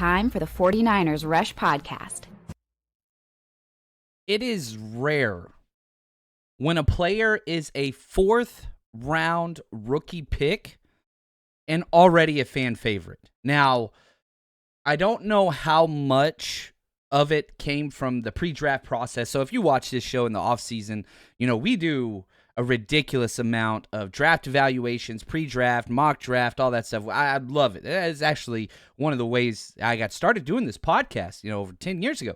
Time for the 49ers Rush Podcast. It is rare when a player is a fourth-round rookie pick and already a fan favorite. Now, I don't know how much of it came from the pre-draft process. So if you watch this show in the offseason, we do a ridiculous amount of draft evaluations, pre-draft, mock draft, all that stuff. I love it. It's actually one of the ways I got started doing this podcast, over 10 years ago.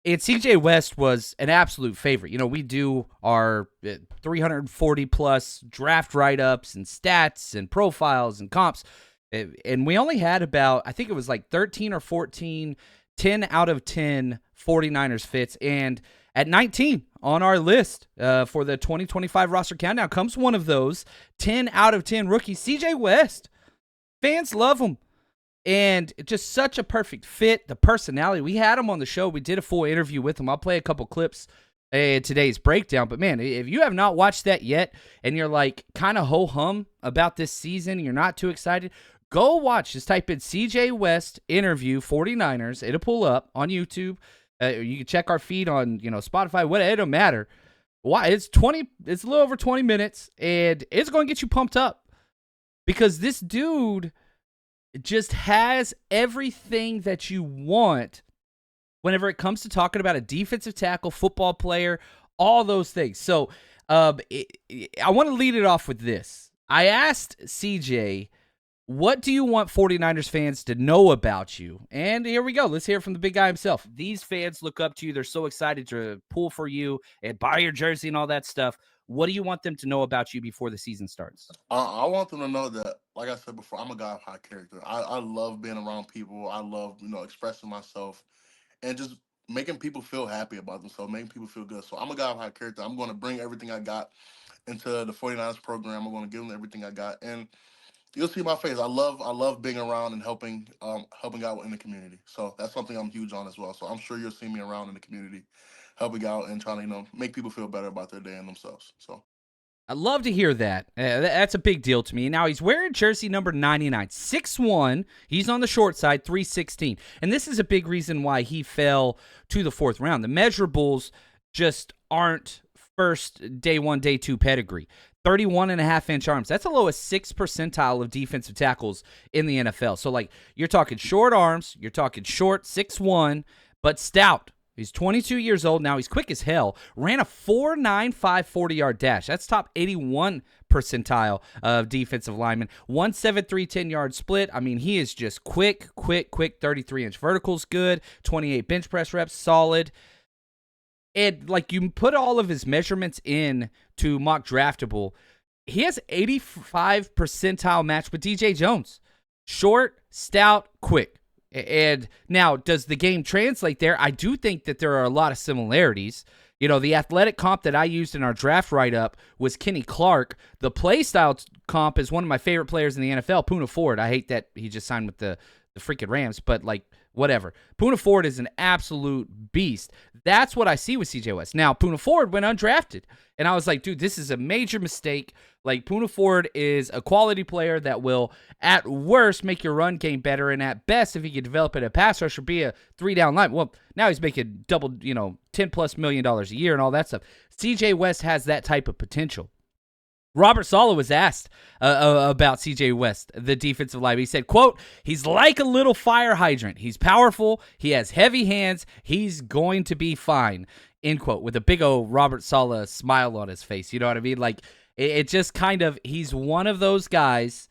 And CJ West was an absolute favorite. We do our 340-plus draft write-ups and stats and profiles and comps. And we only had about, I think it was like 13 or 14, 10 out of 10 49ers fits. And at 19 on our list for the 2025 roster countdown comes one of those 10 out of 10 rookies, CJ West. Fans love him. And just such a perfect fit, the personality. We had him on the show. We did a full interview with him. I'll play a couple clips in today's breakdown. But, man, if you have not watched that yet and you're like kind of ho-hum about this season, you're not too excited, go watch. Just type in CJ West interview 49ers. It'll pull up on YouTube. You can check our feed on Spotify. It don't matter. Why? It's a little over 20 minutes, and it's going to get you pumped up because this dude just has everything that you want whenever it comes to talking about a defensive tackle, football player, all those things. So I want to lead it off with this. I asked CJ, what do you want 49ers fans to know about you? And here we go. Let's hear from the big guy himself. These fans look up to you. They're so excited to pull for you and buy your jersey and all that stuff. What do you want them to know about you before the season starts? I want them to know that, like I said before, I'm a guy of high character. I love being around people. I love, expressing myself and just making people feel happy about themselves, making people feel good. So I'm a guy of high character. I'm going to bring everything I got into the 49ers program. I'm going to give them everything I got. And you'll see my face. I love being around and helping out in the community. So that's something I'm huge on as well. So I'm sure you'll see me around in the community, helping out and trying to, make people feel better about their day and themselves. So I love to hear that. That's a big deal to me. Now, he's wearing jersey number 99, 6'1". He's on the short side, 316. And this is a big reason why he fell to the fourth round. The measurables just aren't first day one, day two pedigree. 31.5-inch arms. That's the lowest 6th percentile of defensive tackles in the NFL. So, you're talking short arms, you're talking short, 6'1", but stout. He's 22 years old now. He's quick as hell. Ran a 4.95 40-yard dash. That's top 81 percentile of defensive linemen. 1.73 10-yard split. I mean, he is just quick. 33-inch verticals, good. 28 bench press reps, solid. And, you put all of his measurements in to mock draftable, he has 85 percentile match with DJ Jones. Short, stout, quick. And now, does the game translate there? I do think that there are a lot of similarities. The athletic comp that I used in our draft write-up was Kenny Clark. The play style comp is one of my favorite players in the NFL, Poona Ford. I hate that he just signed with the freaking Rams, but, whatever. Poona Ford is an absolute beast. That's what I see with CJ West. Now, Poona Ford went undrafted, and I was like, dude, this is a major mistake. Poona Ford is a quality player that will, at worst, make your run game better, and at best, if he could develop it a pass rush or be a three-down line. Well, now he's making double, $10+ million a year and all that stuff. CJ West has that type of potential. Robert Saleh was asked about CJ West, the defensive lineman. He said, quote, he's like a little fire hydrant. He's powerful. He has heavy hands. He's going to be fine, end quote, with a big old Robert Saleh smile on his face. You know what I mean? It just kind of, he's one of those guys,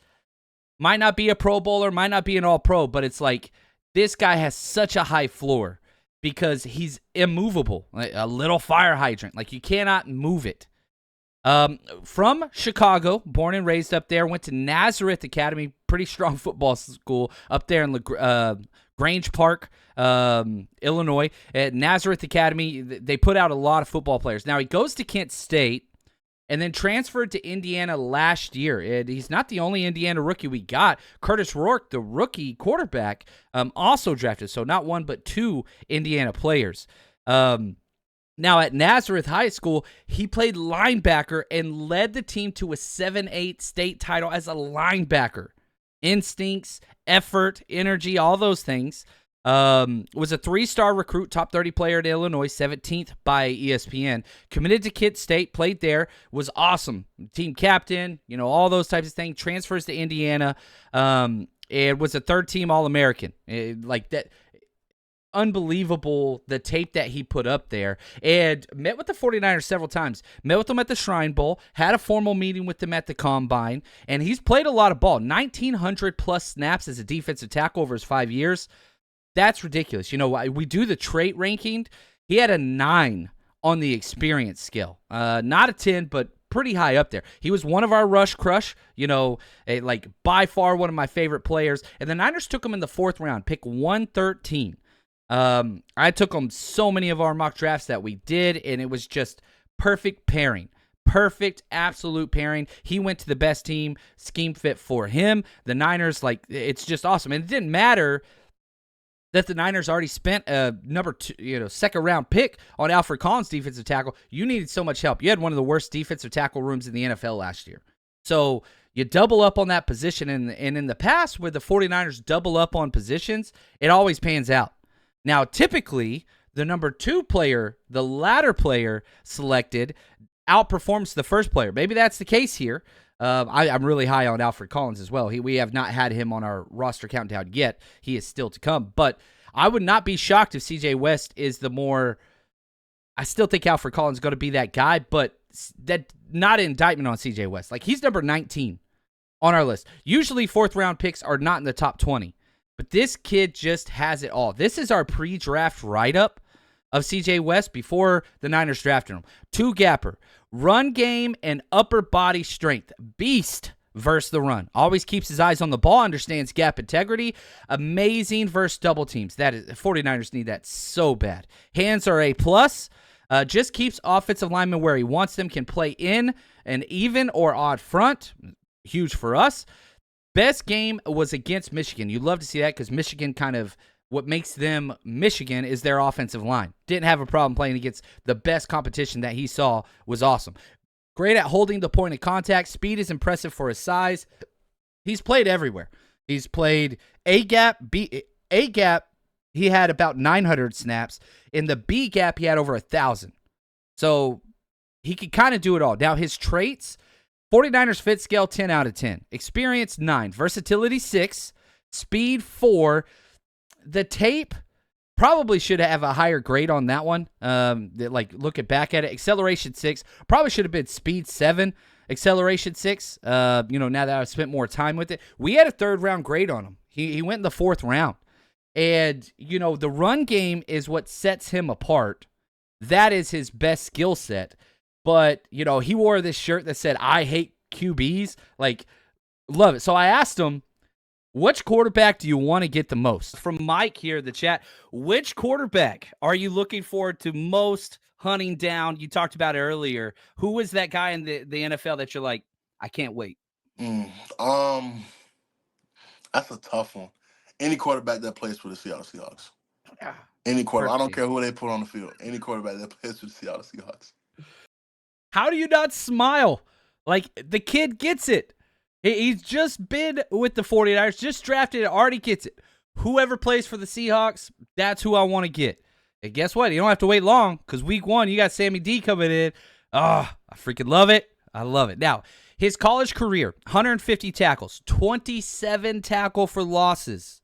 might not be a Pro Bowler, might not be an All-Pro, but it's this guy has such a high floor because he's immovable, a little fire hydrant. You cannot move it. From Chicago, born and raised up there, went to Nazareth Academy, pretty strong football school up there in Grange Park, Illinois. At Nazareth Academy, they put out a lot of football players. Now, he goes to Kent State and then transferred to Indiana last year. And he's not the only Indiana rookie we got. Curtis Rourke, the rookie quarterback, also drafted. So not one, but two Indiana players. Now, at Nazareth High School, he played linebacker and led the team to a 7-8 state title as a linebacker. instincts, effort, energy, all those things. Was a 3-star recruit, top 30 player at Illinois, 17th by ESPN. Committed to Kent State, played there, was awesome. Team captain, all those types of things. Transfers to Indiana, and was a third-team All-American. Like that. Unbelievable, the tape that he put up there, and met with the 49ers several times. Met with them at the Shrine Bowl, had a formal meeting with them at the Combine, and he's played a lot of ball. 1,900 plus snaps as a defensive tackle over his 5 years. That's ridiculous. We do the trait ranking. He had a 9 on the experience scale. Not a 10, but pretty high up there. He was one of our rush crush, by far one of my favorite players. And the Niners took him in the 4th round, pick 113. I took him so many of our mock drafts that we did, and it was just perfect pairing. Perfect, absolute pairing. He went to the best team, scheme fit for him. The Niners, it's just awesome. And it didn't matter that the Niners already spent a number 2, second round pick on Alfred Collins, defensive tackle. You needed so much help. You had one of the worst defensive tackle rooms in the NFL last year. So you double up on that position, and in the past, where the 49ers double up on positions, it always pans out. Now, typically, the number 2 player, the latter player selected, outperforms the first player. Maybe that's the case here. I'm really high on Alfred Collins as well. We have not had him on our roster countdown yet. He is still to come. But I would not be shocked if CJ West is the more... I still think Alfred Collins is going to be that guy, but that not an indictment on CJ West. He's number 19 on our list. Usually 4th-round picks are not in the top 20. But this kid just has it all. This is our pre-draft write-up of CJ West before the Niners drafted him. 2-gapper, run game and upper body strength. Beast versus the run. Always keeps his eyes on the ball, understands gap integrity. Amazing versus double teams. 49ers need that so bad. Hands are A+. Just keeps offensive linemen where he wants them. Can play in an even or odd front. Huge for us. Best game was against Michigan. You love to see that because Michigan what makes them Michigan is their offensive line. Didn't have a problem playing against the best competition that he saw. Was awesome. Great at holding the point of contact. Speed is impressive for his size. He's played everywhere. He's played A-gap, A-gap, he had about 900 snaps. In the B-gap, he had over 1,000. So he could kind of do it all. Now, his traits... 49ers fit scale 10 out of 10. Experience 9. Versatility 6. Speed 4. The tape probably should have a higher grade on that one. Looking back at it. Acceleration 6. Probably should have been speed 7. Acceleration 6. Now that I've spent more time with it. We had a 3rd round grade on him. He went in the 4th round. And, the run game is what sets him apart. That is his best skill set. But, he wore this shirt that said, I hate QBs. Love it. So I asked him, which quarterback do you want to get the most? From Mike here in the chat, which quarterback are you looking forward to most hunting down? You talked about it earlier. Who was that guy in the NFL that you're like, I can't wait? That's a tough one. Any quarterback that plays for the Seattle Seahawks. Any quarterback. I don't care who they put on the field. Any quarterback that plays for the Seattle Seahawks. How do you not smile? The kid gets it. He's just been with the 49ers, just drafted, already gets it. Whoever plays for the Seahawks, that's who I want to get. And guess what? You don't have to wait long because week 1, you got Sammy D coming in. Oh, I freaking love it. I love it. Now, his college career, 150 tackles, 27 tackle for losses,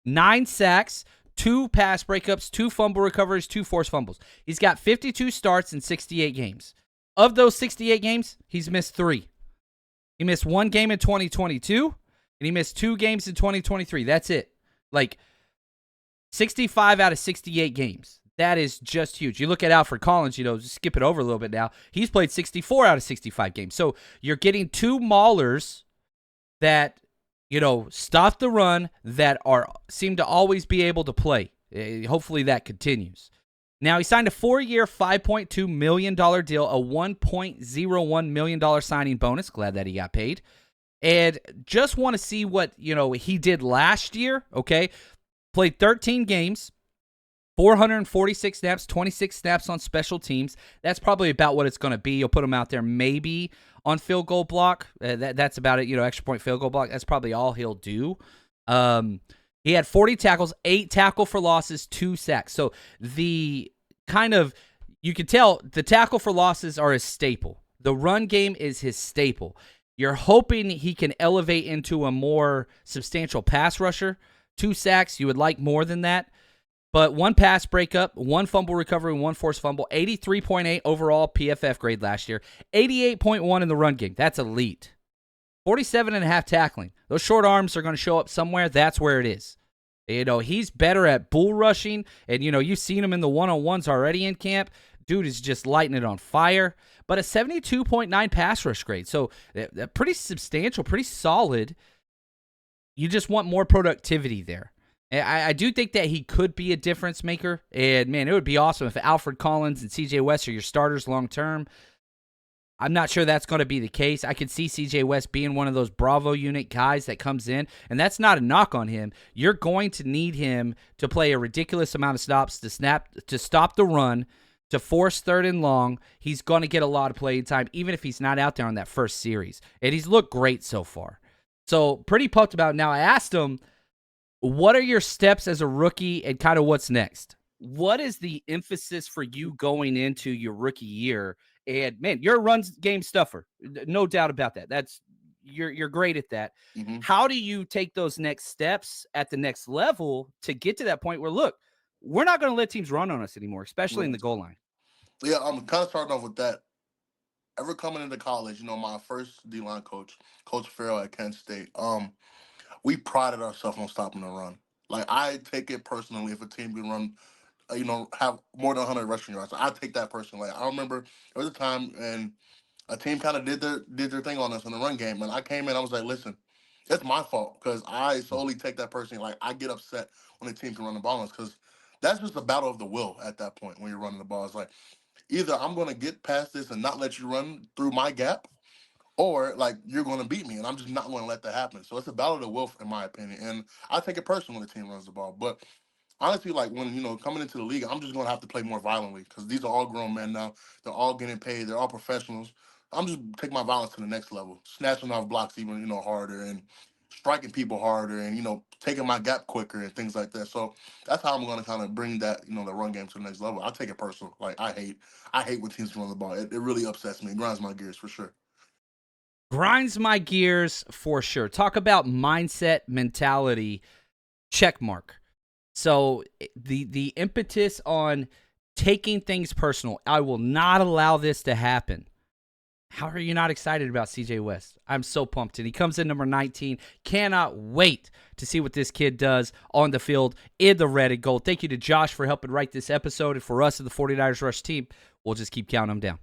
9 sacks, 2 pass breakups, 2 fumble recoveries, 2 forced fumbles. He's got 52 starts in 68 games. Of those 68 games, he's missed 3. He missed 1 game in 2022, and he missed 2 games in 2023. That's it. 65 out of 68 games. That is just huge. You look at Alfred Collins, just skip it over a little bit now. He's played 64 out of 65 games. So you're getting 2 maulers that, stop the run, that seem to always be able to play. Hopefully that continues. Now, he signed a 4-year, $5.2 million deal, a $1.01 million signing bonus. Glad that he got paid. And just want to see what, he did last year, okay? Played 13 games, 446 snaps, 26 snaps on special teams. That's probably about what it's going to be. You'll put him out there maybe on field goal block. That's about it. Extra point field goal block. That's probably all he'll do. He had 40 tackles, 8 tackle for losses, 2 sacks. So the you can tell the tackle for losses are his staple. The run game is his staple. You're hoping he can elevate into a more substantial pass rusher. 2 sacks, you would like more than that. But 1 pass breakup, 1 fumble recovery, 1 forced fumble, 83.8 overall PFF grade last year, 88.1 in the run game. That's elite. 47.5 tackling. Those short arms are going to show up somewhere. That's where it is. He's better at bull rushing, and, you've seen him in the one-on-ones already in camp. Dude is just lighting it on fire. But a 72.9 pass rush grade. So pretty substantial, pretty solid. You just want more productivity there. I do think that he could be a difference maker. And, man, it would be awesome if Alfred Collins and C.J. West are your starters long-term. I'm not sure that's going to be the case. I could see C.J. West being one of those Bravo unit guys that comes in, and that's not a knock on him. You're going to need him to play a ridiculous amount of stops to stop the run, to force 3rd and long. He's going to get a lot of playing time, even if he's not out there on that first series. And he's looked great so far. So pretty pumped about it. Now, I asked him, what are your steps as a rookie and kind of what's next? What is the emphasis for you going into your rookie year? And, man, you're a run game stuffer. No doubt about that. You're great at that. Mm-hmm. How do you take those next steps at the next level to get to that point where, look, we're not going to let teams run on us anymore, especially in the goal line? Yeah, I'm kind of starting off with that. Ever coming into college, my first D-line coach, Coach Farrell at Kent State, we prided ourselves on stopping the run. Like, I take it personally if a team can run, have more than 100 rushing yards. I take that personally. I remember there was a time and a team kind of did their thing on us in the run game, and I came in, I was like, listen, it's my fault because I solely take that personally. Like, I get upset when the team can run the ball on us because that's just a battle of the will at that point when you're running the ball. It's like, either I'm going to get past this and not let you run through my gap, or like you're going to beat me, and I'm just not going to let that happen. So it's a battle of the will, in my opinion, and I take it personally when the team runs the ball. But honestly, like when coming into the league, I'm just going to have to play more violently because these are all grown men now. They're all getting paid. They're all professionals. I'm just taking my violence to the next level, snatching off blocks even harder, and striking people harder, and taking my gap quicker and things like that. So that's how I'm going to kind of bring that the run game to the next level. I take it personal. Like I hate when teams run the ball. It really upsets me. It grinds my gears for sure. Grinds my gears for sure. Talk about mindset, mentality, check mark. So the impetus on taking things personal, I will not allow this to happen. How are you not excited about C.J. West? I'm so pumped. And he comes in number 19. Cannot wait to see what this kid does on the field in the red and gold. Thank you to Josh for helping write this episode. And for us at the 49ers Rush team, we'll just keep counting them down.